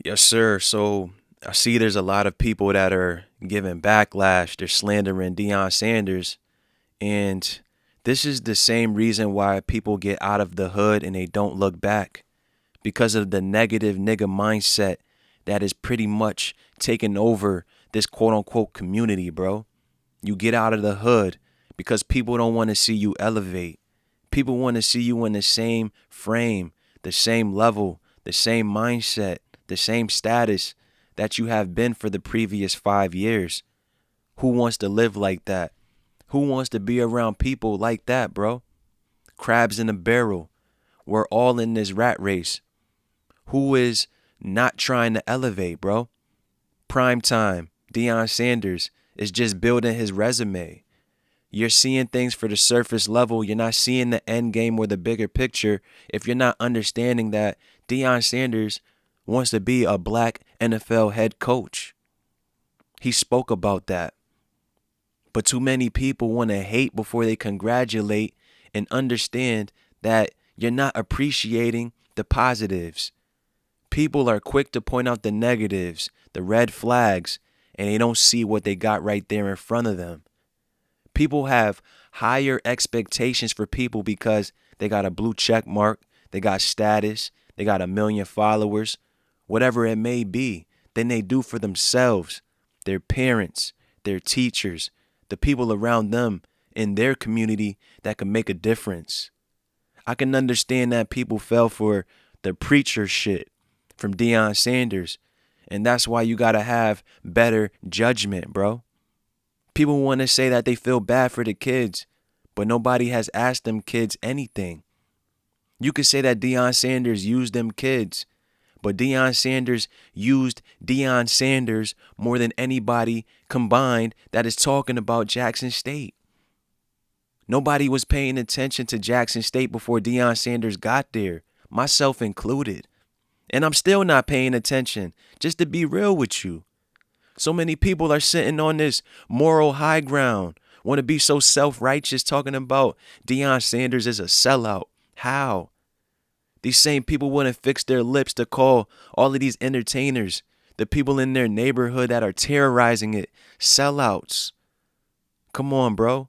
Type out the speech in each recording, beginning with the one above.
Yes, sir. So I see there's a lot of people that are giving backlash. They're slandering Deion Sanders. And this is the same reason why people get out of the hood and they don't look back because of the negative nigga mindset that is pretty much taking over this quote unquote community, bro. You get out of the hood because people don't want to see you elevate. People want to see you in the same frame, the same level, the same mindset, the same status that you have been for the previous 5 years. Who wants to live like that? Who wants to be around people like that, bro? Crabs in a barrel. We're all in this rat race. Who is not trying to elevate, bro? Prime time. Deion Sanders is just building his resume. You're seeing things for the surface level. You're not seeing the end game or the bigger picture if you're not understanding that Deion Sanders wants to be a black NFL head coach. He spoke about that. But too many people want to hate before they congratulate and understand that you're not appreciating the positives. People are quick to point out the negatives, the red flags, and they don't see what they got right there in front of them. People have higher expectations for people because they got a blue check mark, they got status, they got 1 million followers, whatever it may be, than they do for themselves, their parents, their teachers, the people around them in their community that can make a difference. I can understand that people fell for the preacher shit from Deion Sanders, and that's why you gotta have better judgment, bro. People want to say that they feel bad for the kids, but nobody has asked them kids anything. You could say that Deion Sanders used them kids, but Deion Sanders used Deion Sanders more than anybody combined that is talking about Jackson State. Nobody was paying attention to Jackson State before Deion Sanders got there, myself included. And I'm still not paying attention, just to be real with you. So many people are sitting on this moral high ground, want to be so self-righteous talking about Deion Sanders is a sellout. How? These same people wouldn't fix their lips to call all of these entertainers, the people in their neighborhood that are terrorizing it, sellouts. Come on, bro.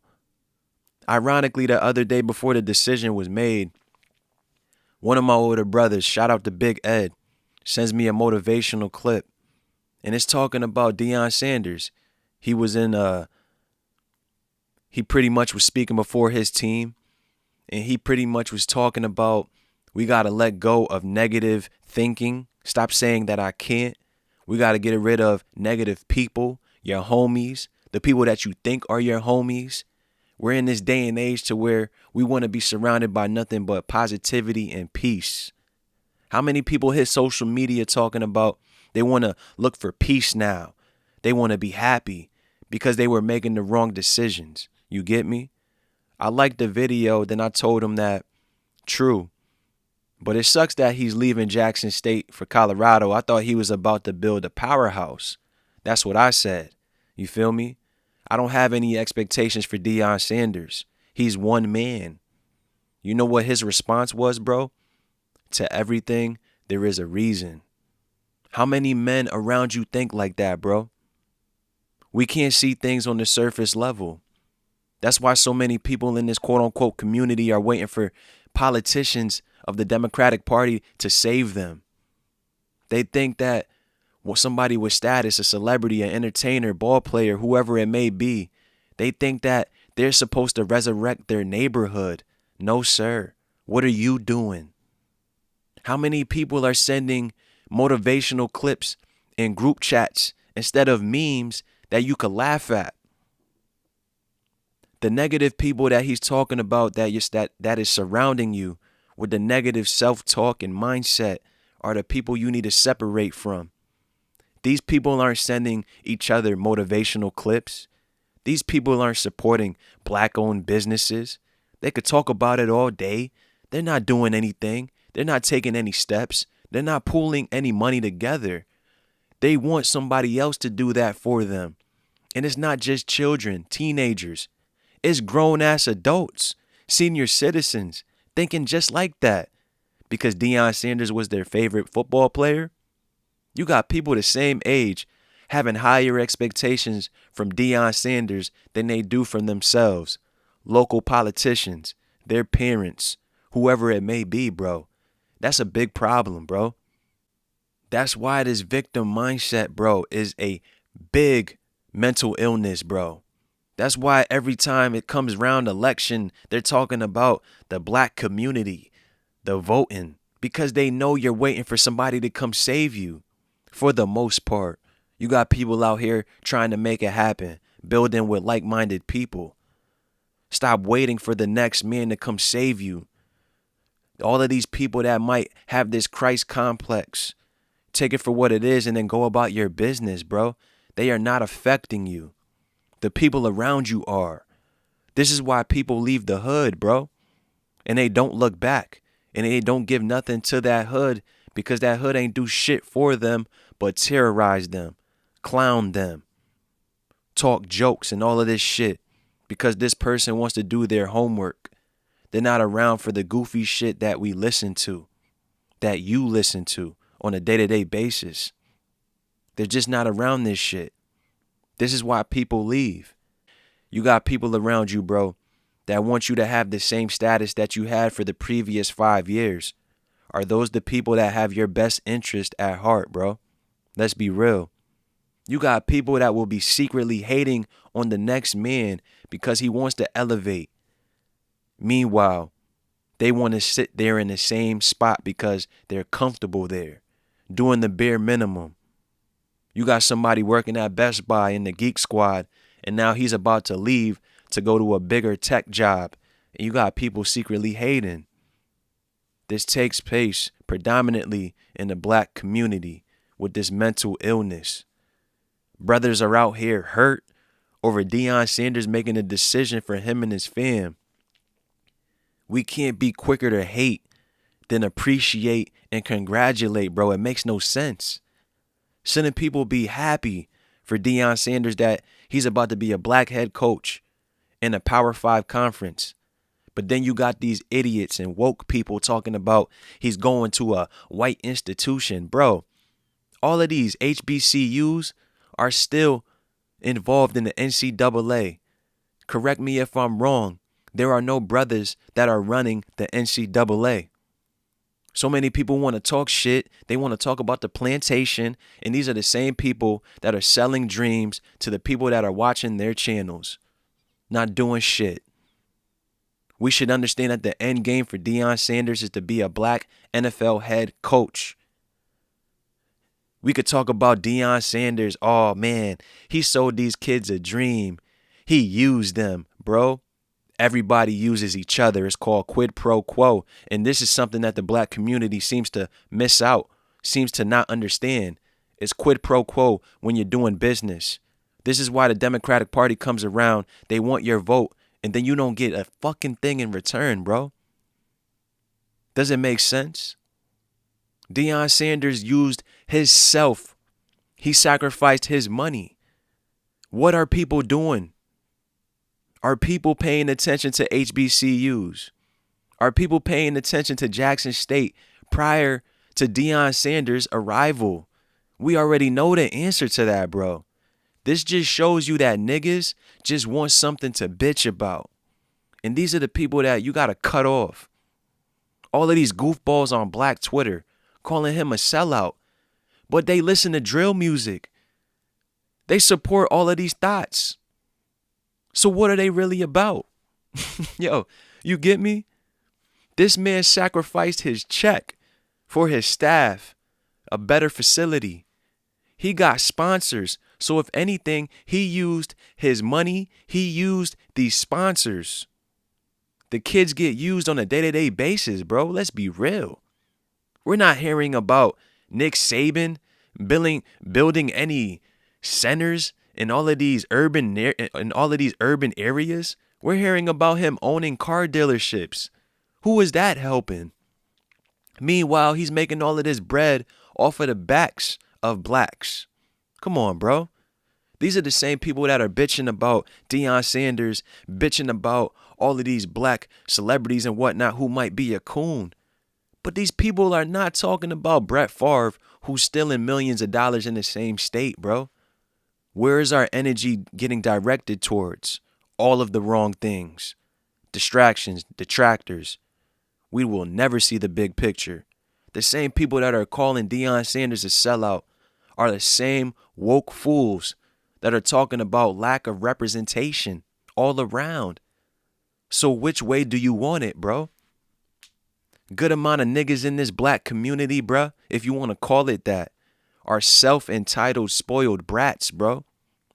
Ironically, the other day before the decision was made, one of my older brothers, shout out to Big Ed, sends me a motivational clip. And it's talking about Deion Sanders. He pretty much was speaking before his team. And he pretty much was talking about we got to let go of negative thinking. Stop saying that I can't. We got to get rid of negative people, your homies, the people that you think are your homies. We're in this day and age to where we want to be surrounded by nothing but positivity and peace. How many people hit social media talking about they want to look for peace now? They want to be happy because they were making the wrong decisions. You get me? I liked the video. Then I told him that, true. But it sucks that he's leaving Jackson State for Colorado. I thought he was about to build a powerhouse. That's what I said. You feel me? I don't have any expectations for Deion Sanders. He's one man. You know what his response was, bro? To everything, there is a reason. How many men around you think like that, bro? We can't see things on the surface level. That's why so many people in this quote unquote community are waiting for politicians of the Democratic Party to save them. They think that somebody with status, a celebrity, an entertainer, ball player, whoever it may be, they think that they're supposed to resurrect their neighborhood. No, sir. What are you doing? How many people are sending motivational clips in group chats instead of memes that you could laugh at? The negative people that he's talking about that is surrounding you with the negative self-talk and mindset are the people you need to separate from. These people aren't sending each other motivational clips. These people aren't supporting black-owned businesses. They could talk about it all day. They're not doing anything. They're not taking any steps. They're not pooling any money together. They want somebody else to do that for them. And it's not just children, teenagers. It's grown-ass adults, senior citizens, thinking just like that. Because Deion Sanders was their favorite football player? You got people the same age having higher expectations from Deion Sanders than they do from themselves, local politicians, their parents, whoever it may be, bro. That's a big problem, bro. That's why this victim mindset, bro, is a big mental illness, bro. That's why every time it comes around election, they're talking about the black community, the voting, because they know you're waiting for somebody to come save you. For the most part, you got people out here trying to make it happen, building with like-minded people. Stop waiting for the next man to come save you. All of these people that might have this Christ complex, take it for what it is and then go about your business, bro. They are not affecting you. The people around you are. This is why people leave the hood, bro. And they don't look back. And they don't give nothing to that hood because that hood ain't do shit for them but terrorize them, clown them, talk jokes and all of this shit because this person wants to do their homework. They're not around for the goofy shit that we listen to, that you listen to on a day-to-day basis. They're just not around this shit. This is why people leave. You got people around you, bro, that want you to have the same status that you had for the previous 5 years. Are those the people that have your best interest at heart, bro? Let's be real. You got people that will be secretly hating on the next man because he wants to elevate. Meanwhile, they want to sit there in the same spot because they're comfortable there, doing the bare minimum. You got somebody working at Best Buy in the Geek Squad, and now he's about to leave to go to a bigger tech job, and you got people secretly hating. This takes place predominantly in the black community with this mental illness. Brothers are out here hurt over Deion Sanders making a decision for him and his fam. We can't be quicker to hate than appreciate and congratulate, bro. It makes no sense. Shouldn't people be happy for Deion Sanders that he's about to be a black head coach in a Power 5 conference? But then you got these idiots and woke people talking about he's going to a white institution. Bro, all of these HBCUs are still involved in the NCAA. Correct me if I'm wrong. There are no brothers that are running the NCAA. So many people want to talk shit. They want to talk about the plantation. And these are the same people that are selling dreams to the people that are watching their channels. Not doing shit. We should understand that the end game for Deion Sanders is to be a black NFL head coach. We could talk about Deion Sanders. Oh, man, he sold these kids a dream. He used them, bro. Everybody uses each other. It's called quid pro quo. And this is something that the black community seems to miss out, seems to not understand. It's quid pro quo when you're doing business. This is why the Democratic Party comes around. They want your vote, and then you don't get a fucking thing in return, bro. Does it make sense? Deion Sanders used his self. He sacrificed his money. What are people doing? Are people paying attention to HBCUs? Are people paying attention to Jackson State prior to Deion Sanders' arrival? We already know the answer to that, bro. This just shows you that niggas just want something to bitch about. And these are the people that you got to cut off. All of these goofballs on Black Twitter calling him a sellout. But they listen to drill music. They support all of these thoughts. So what are they really about? Yo, you get me? This man sacrificed his check for his staff, a better facility. He got sponsors. So if anything, he used his money. He used these sponsors. The kids get used on a day-to-day basis, bro. Let's be real. We're not hearing about Nick Saban building any centers in all of these urban areas. We're hearing about him owning car dealerships. Who is that helping? Meanwhile, he's making all of this bread off of the backs of blacks. Come on, bro. These are the same people that are bitching about Deion Sanders, bitching about all of these black celebrities and whatnot who might be a coon. But these people are not talking about Brett Favre, who's stealing millions of dollars in the same state, bro? Where is our energy getting directed towards? All of the wrong things. Distractions, detractors. We will never see the big picture. The same people that are calling Deion Sanders a sellout are the same woke fools that are talking about lack of representation all around. So which way do you want it, bro? Good amount of niggas in this black community, bro, if you want to call it that, are self-entitled, spoiled brats, bro.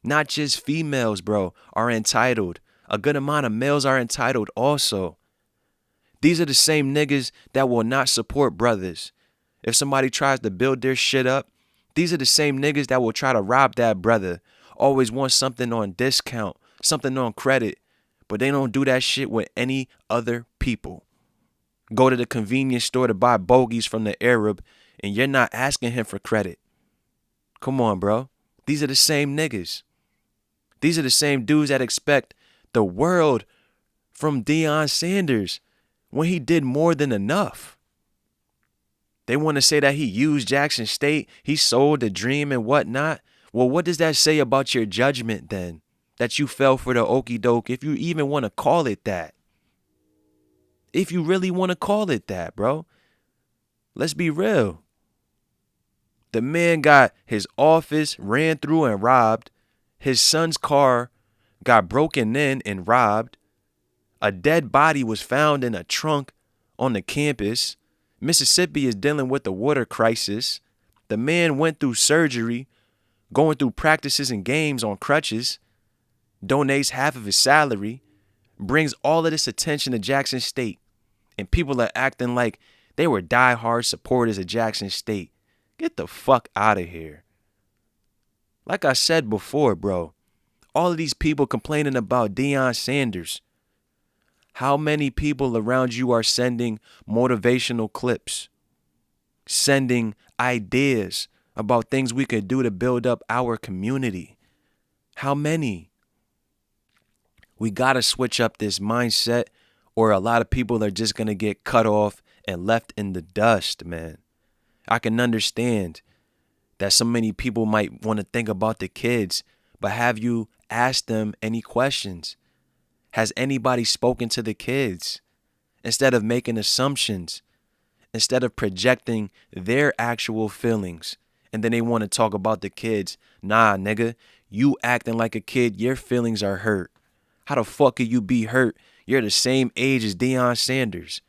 Not just females, bro, are entitled. A good amount of males are entitled also. These are the same niggas that will not support brothers. If somebody tries to build their shit up, these are the same niggas that will try to rob that brother. Always want something on discount, something on credit, but they don't do that shit with any other people. Go to the convenience store to buy bogeys from the Arab, and you're not asking him for credit. Come on, bro. These are the same niggas. These are the same dudes that expect the world from Deion Sanders when he did more than enough. They want to say that he used Jackson State, he sold the dream and whatnot. Well, what does that say about your judgment then? That you fell for the okie doke, if you even want to call it that. If you really want to call it that, bro. Let's be real. The man got his office ran through and robbed. His son's car got broken in and robbed. A dead body was found in a trunk on the campus. Mississippi is dealing with the water crisis. The man went through surgery, going through practices and games on crutches, donates half of his salary, brings all of this attention to Jackson State, and people are acting like they were diehard supporters of Jackson State. Get the fuck out of here. Like I said before, bro, all of these people complaining about Deion Sanders. How many people around you are sending motivational clips, sending ideas about things we could do to build up our community? How many? We got to switch up this mindset, or a lot of people are just going to get cut off and left in the dust, man. I can understand that so many people might want to think about the kids, but have you asked them any questions? Has anybody spoken to the kids? Instead of making assumptions, instead of projecting their actual feelings, and then they want to talk about the kids. Nah, nigga, you acting like a kid, your feelings are hurt. How the fuck could you be hurt? You're the same age as Deion Sanders.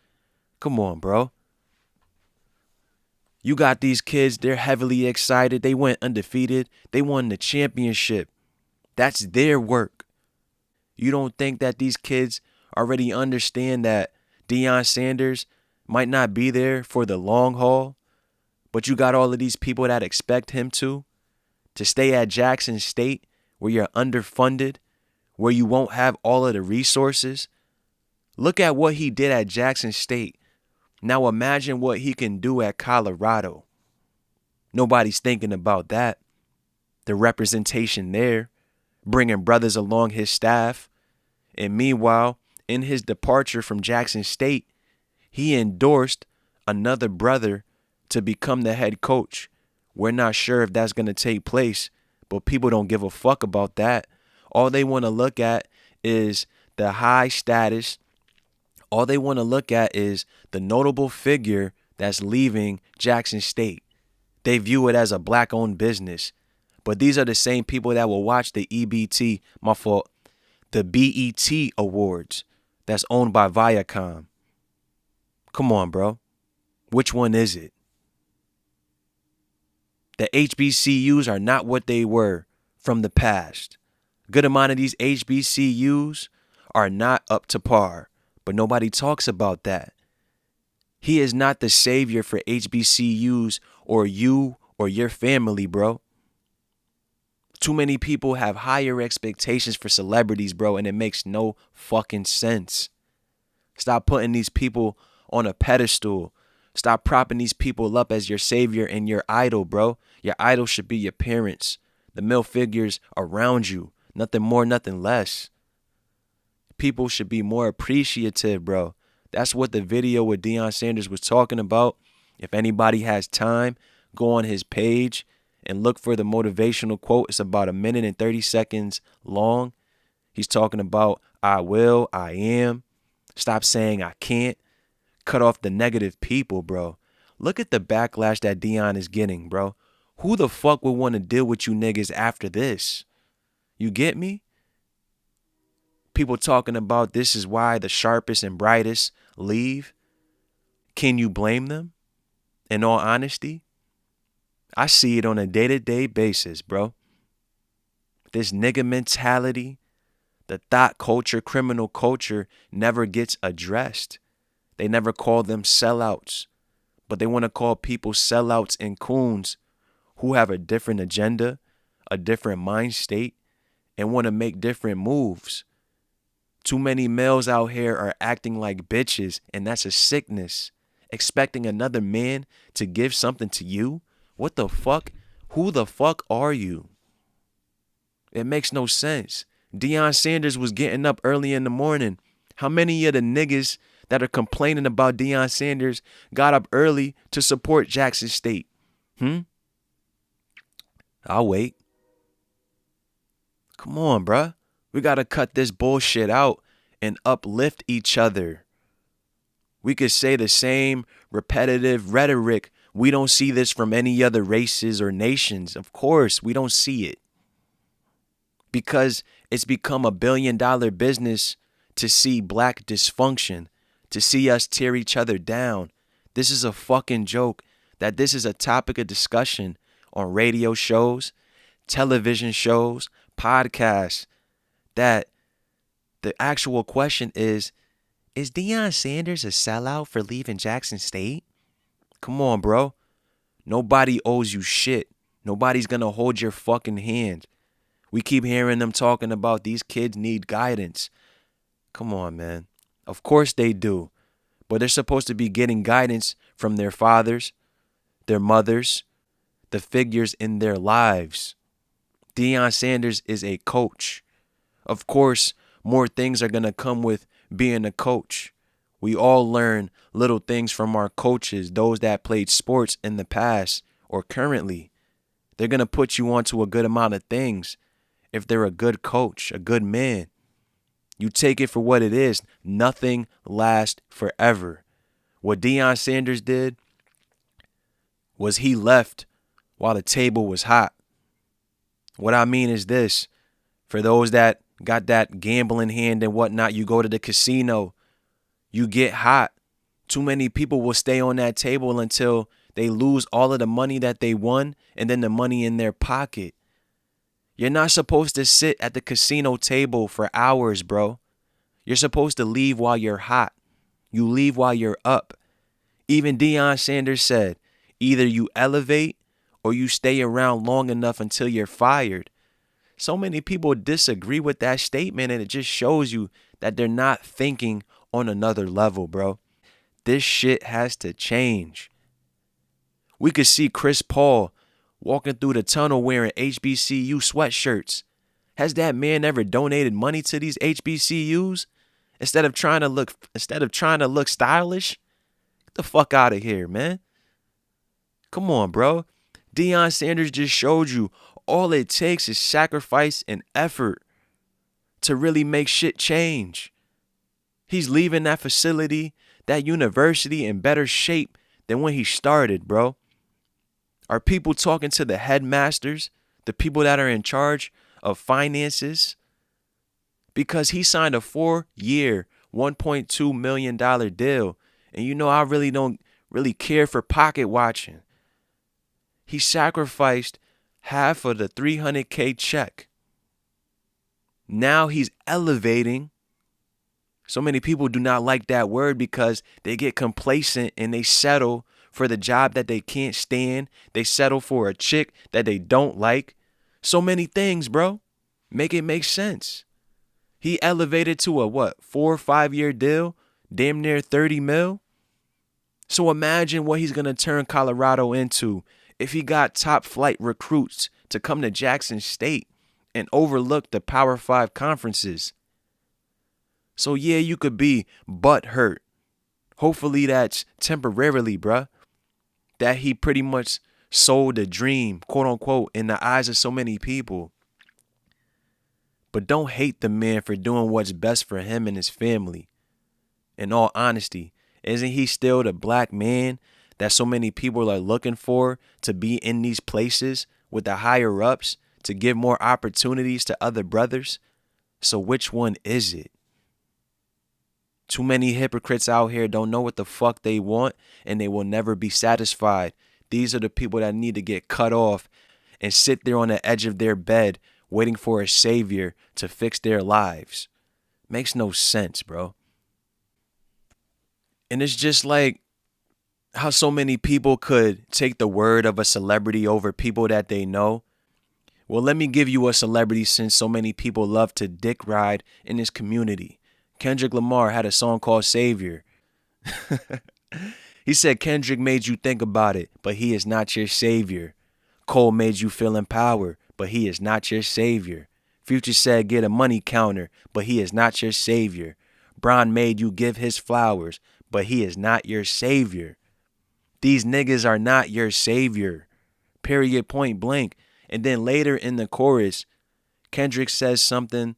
Come on, bro. You got these kids, they're heavily excited. They went undefeated. They won the championship. That's their work. You don't think that these kids already understand that Deion Sanders might not be there for the long haul, but you got all of these people that expect him to stay at Jackson State where you're underfunded, where you won't have all of the resources? Look at what he did at Jackson State. Now imagine what he can do at Colorado. Nobody's thinking about that. The representation there, bringing brothers along his staff. And meanwhile, in his departure from Jackson State, he endorsed another brother to become the head coach. We're not sure if that's going to take place, but people don't give a fuck about that. All they want to look at is the high status. All they want to look at is the notable figure that's leaving Jackson State. They view it as a black-owned business. But these are the same people that will watch the the BET Awards that's owned by Viacom. Come on, bro. Which one is it? The HBCUs are not what they were from the past. Good amount of these HBCUs are not up to par, but nobody talks about that. He is not the savior for HBCUs or you or your family, bro. Too many people have higher expectations for celebrities, bro, and it makes no fucking sense. Stop putting these people on a pedestal. Stop propping these people up as your savior and your idol, bro. Your idol should be your parents, the male figures around you. Nothing more, nothing less. People should be more appreciative, bro. That's what the video with Deion Sanders was talking about. If anybody has time, go on his page and look for the motivational quote. It's about 1 minute and 30 seconds long. He's talking about I will, I am. Stop saying I can't. Cut off the negative people, bro. Look at the backlash that Deion is getting, bro. Who the fuck would want to deal with you niggas after this? You get me? People talking about this is why the sharpest and brightest leave. Can you blame them? In all honesty, I see it on a day-to-day basis, bro. This nigga mentality, the thought culture, criminal culture never gets addressed. They never call them sellouts, but they want to call people sellouts and coons who have a different agenda, a different mind state, and want to make different moves. Too many males out here are acting like bitches, and that's a sickness. Expecting another man to give something to you? What the fuck? Who the fuck are you? It makes no sense. Deion Sanders was getting up early in the morning. How many of the niggas that are complaining about Deion Sanders got up early to support Jackson State? I'll wait. Come on, bruh. We got to cut this bullshit out and uplift each other. We could say the same repetitive rhetoric. We don't see this from any other races or nations. Of course, we don't see it. Because it's become $1 billion business to see black dysfunction, to see us tear each other down. This is a fucking joke that this is a topic of discussion on radio shows, television shows, podcasts, that the actual question is Deion Sanders a sellout for leaving Jackson State? Come on, bro. Nobody owes you shit. Nobody's gonna hold your fucking hand. We keep hearing them talking about these kids need guidance. Come on, man. Of course they do. But they're supposed to be getting guidance from their fathers, their mothers, the figures in their lives. Deion Sanders is a coach. Of course, more things are going to come with being a coach. We all learn little things from our coaches, those that played sports in the past or currently. They're going to put you onto a good amount of things if they're a good coach, a good man. You take it for what it is. Nothing lasts forever. What Deion Sanders did was he left while the table was hot. What I mean is this. For those that got that gambling hand and whatnot, you go to the casino, you get hot. Too many people will stay on that table until they lose all of the money that they won and then the money in their pocket. You're not supposed to sit at the casino table for hours, bro. You're supposed to leave while you're hot. You leave while you're up. Even Deion Sanders said, either you elevate or you stay around long enough until you're fired. So many people disagree with that statement, and it just shows you that they're not thinking on another level, bro. This shit has to change. We could see Chris Paul walking through the tunnel wearing HBCU sweatshirts. Has that man ever donated money to these HBCUs instead of trying to look stylish? Get the fuck out of here, man. Come on, bro. Deion Sanders just showed you all it takes is sacrifice and effort to really make shit change. He's leaving that facility, that university in better shape than when he started, bro. Are people talking to the headmasters, the people that are in charge of finances? Because he signed a 4-year, $1.2 million deal. And you know, I really don't really care for pocket watching. He sacrificed half of the $300K check. Now he's elevating. So many people do not like that word because they get complacent and they settle for the job that they can't stand. They settle for a chick that they don't like. So many things, bro. Make it make sense. He elevated to a 4 or 5 year deal, damn near 30 mil. So imagine what he's going to turn Colorado into if he got top flight recruits to come to Jackson State and overlook the Power 5 conferences. So yeah, you could be butthurt. Hopefully that's temporarily, bruh. That he pretty much sold a dream, quote unquote, in the eyes of so many people. But don't hate the man for doing what's best for him and his family. In all honesty, isn't he still the black man that so many people are looking for to be in these places with the higher ups to give more opportunities to other brothers? So which one is it? Too many hypocrites out here don't know what the fuck they want, and they will never be satisfied. These are the people that need to get cut off and sit there on the edge of their bed waiting for a savior to fix their lives. Makes no sense, bro. And it's just like how so many people could take the word of a celebrity over people that they know. Well, let me give you a celebrity since so many people love to dick ride in this community. Kendrick Lamar had a song called Savior. He said Kendrick made you think about it, but he is not your savior. Cole made you feel empowered, but he is not your savior. Future said get a money counter, but he is not your savior. Bron made you give his flowers, but he is not your savior. These niggas are not your savior. Period, point blank. And then later in the chorus, Kendrick says something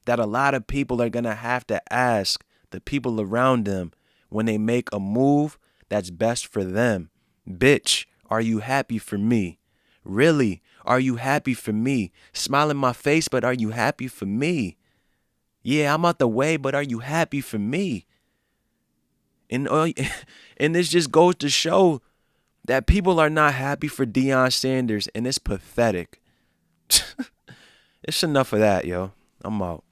that a lot of people are going to have to ask the people around them when they make a move that's best for them. Bitch, are you happy for me? Really? Are you happy for me? Smile in my face, but are you happy for me? Yeah, I'm out the way, but are you happy for me? And, and this just goes to show that people are not happy for Deion Sanders, and it's pathetic. It's enough of that, yo. I'm out.